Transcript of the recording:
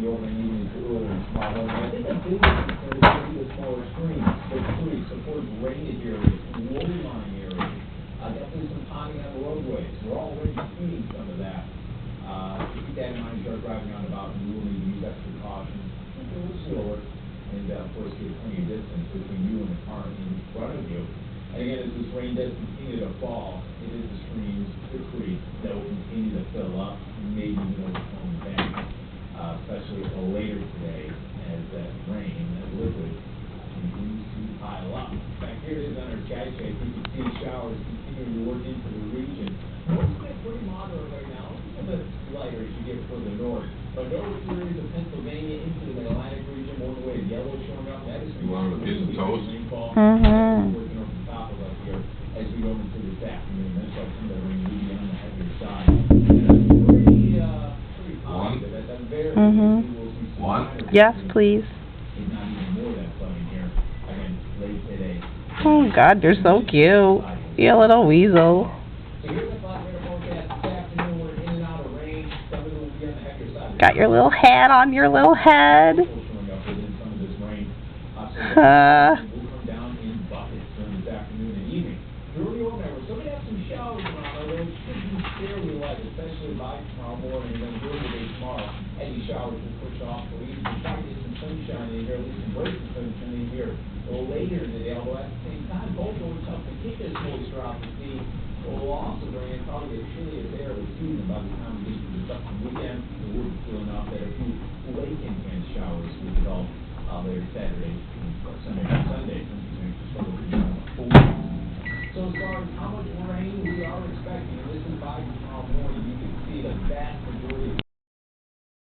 be opening even earlier tomorrow morning. I think the biggest concern is going to be the smaller streams, the creeks, of course, drainage areas, low line areas. Definitely some ponding on the roadways. We're already seeing some of that. So keep that in mind as you're driving on about, and you will need to use extra caution, keep it a little slower, and of course get plenty of distance between you and the car in front of you. And again, as this rain does continue to fall, it is the streams, the creeks that will continue to fill up, maybe even overflowing banks, especially later today as that rain, that liquid, continues to pile up. In fact, here it is on our sky check. You can see showers continuing to work into the region. Most of it pretty moderate right now. A little bit lighter as you get further north. But those areas of Pennsylvania into the Atlantic region, more in the way of yellow showing up. That is You want a piece of toast? rainfall. Mhm. Working over the top of us here as we go into this afternoon. That's why some of the rain will be on the heavier side. And that's pretty positive. At the very least, we will see some One? minor Yes, flooding, please. if not even more of that flooding here. Again, late today. Oh, God, you're so cute. You little weasel. So here's the flat radar forecast this afternoon. We're in and out of rain. Some of it will be on the heavier side. Got your little hat on your little head. Showing up within some of this rain. So will come down in buckets during this afternoon and evening. During the overnight, we're still going to have some showers around, although it should be fairly light, especially by tomorrow morning and then during the day tomorrow. Any showers will push off. We'll even try to get some sunshine in here, at least some breaks of sunshine in here a little later in the day, although at the same time, both will help to keep this moisture out to sea. We'll also bring in probably the chilliest air of the season by the time we get to this upcoming weekend. The wood is feeling out that a few late intense showers will develop later Saturday, Sunday.